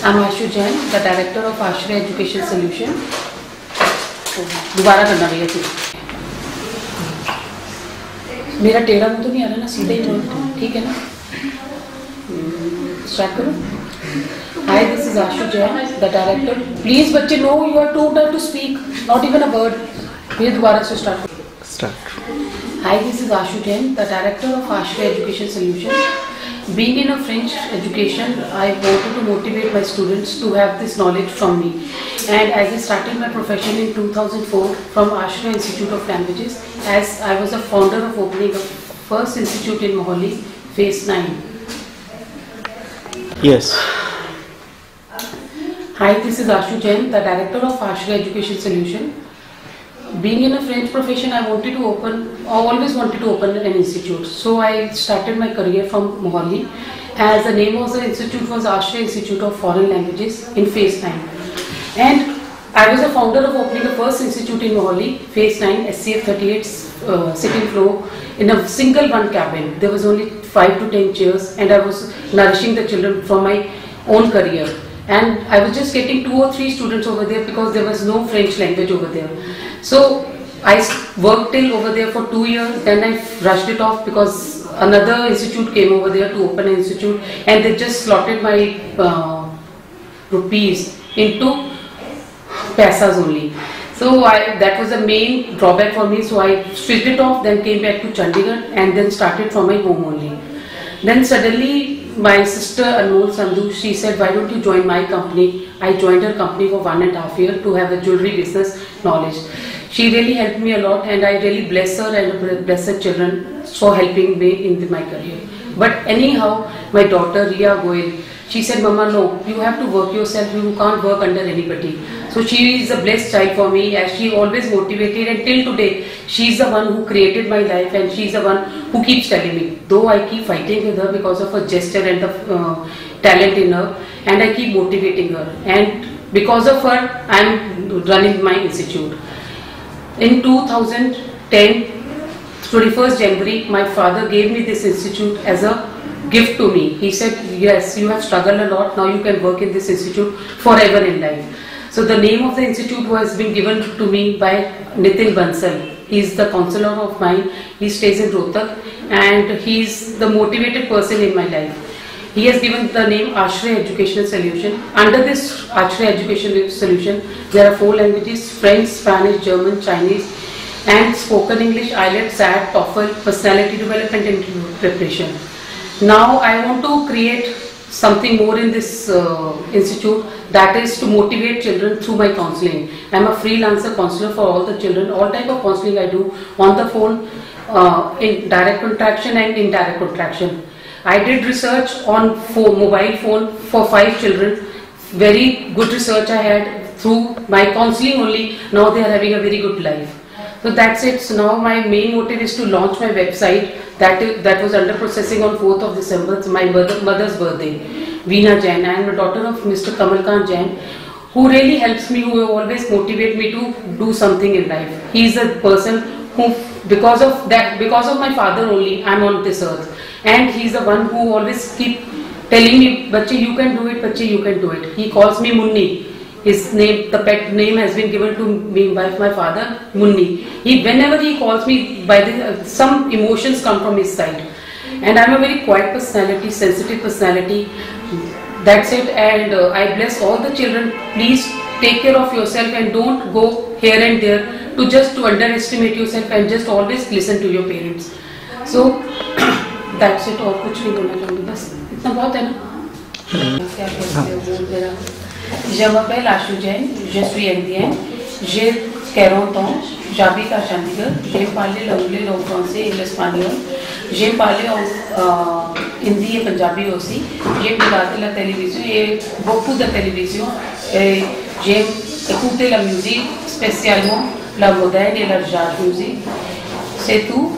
I'm Ashu Jain, the director of Ashray Education Solution. दोबारा करना भैया तू। मेरा टेढ़ा मुंह तो नहीं आ रहा ना, सीधा ही बोल, ठीक है ना? स्टार्ट करो। Hi, this is Ashu Jain, the director. Please बच्चे, no, you are too tired to speak, not even a word. भैया दोबारा से start करो। Start. Hi, this is Ashu Jain, the director of Ashray Education Solution. Being in a French education, I wanted to motivate my students to have this knowledge from me. And as I started my profession in 2004 from Ashray Institute of Languages, as I was a founder of opening a first institute in Mohali, Phase 9. Yes. Hi, this is Ashu Jain, the director of Ashray Education Solution. Being in a French profession, I always wanted to open an institute. So I started my career from Mohali, as the name of the institute was Ashray Institute of Foreign Languages in Phase 9. And I was a founder of opening the first institute in Mohali, Phase 9, SCF 38 sitting floor in a single one cabin. There was only 5 to 10 chairs, and I was nourishing the children from my own career. And I was just getting 2 or 3 students over there because there was no French language over there. So I worked till over there for 2 years, then I rushed it off because another institute came over there to open an institute, and they just slotted my rupees into paisas only. So that was the main drawback for me. So I switched it off, then came back to Chandigarh and then started from my home only. Then suddenly my sister Anmol Sandhu, she said, why don't you join my company? I joined her company for 1.5 years to have a jewelry business knowledge. She really helped me a lot, and I really bless her and bless her children for helping me in my career. But anyhow, my daughter Riya Goel, she said, Mama, no, you have to work yourself, you can't work under anybody. So she is a blessed child for me, as she always motivated, and till today, she is the one who created my life, and she is the one who keeps telling me. Though I keep fighting with her because of her gesture and the talent in her, and I keep motivating her. And because of her, I am running my institute. In 2010, 21st January, my father gave me this institute as a gift to me. He said, yes, you have struggled a lot, now you can work in this institute forever in life. So the name of the institute was been given to me by Nitin Bansal. He is the counselor of mine, he stays in Rohtak, and he is the motivated person in my life. He has given the name Ashray Educational Solution. Under this Ashray Educational Solution, there are 4 languages: French, Spanish, German, Chinese, and spoken English, IELTS, SAT, TOEFL, personality development and preparation. Now I want to create something more in this institute, that is to motivate children through my counseling. I am a freelancer counselor for all the children. All type of counseling I do on the phone, in direct contraction and indirect contraction. I did research on mobile phone for 5 children. Very good research I had through my counseling only. Now they are having a very good life. So that's it. So now my main motive is to launch my website. That was under processing on 4th of December. It's my mother's birthday, Veena Jain. I am the daughter of Mr. Kamalkant Jain, who really helps me, who always motivate me to do something in life. He is a person who, because of my father only, I am on this earth. And he is the one who always keep telling me, Bachche, you can do it, Bachche, you can do it. He calls me Munni. His name, the pet name has been given to me by my father, Munni. Whenever he calls me, some emotions come from his side. And I am a very quiet personality, sensitive personality. That's it. And I bless all the children. Please take care of yourself and don't go here and there to underestimate yourself, and just always listen to your parents. So that's it. और कुछ नहीं बोलना चाहूँगी, बस इतना बहुत है ना. क्या कहते हो बोल जरा. Je m'appelle Ashu Jain, je suis indienne, j'ai 40 ans, j'habite à Chandigarh, j'ai parlé l'anglais, le français et l'espagnol, j'ai parlé hindi et punjabi aussi, j'ai regardé la télévision et beaucoup de télévision, et j'ai écouté la musique, spécialement la moderne et la jazz musique, c'est tout.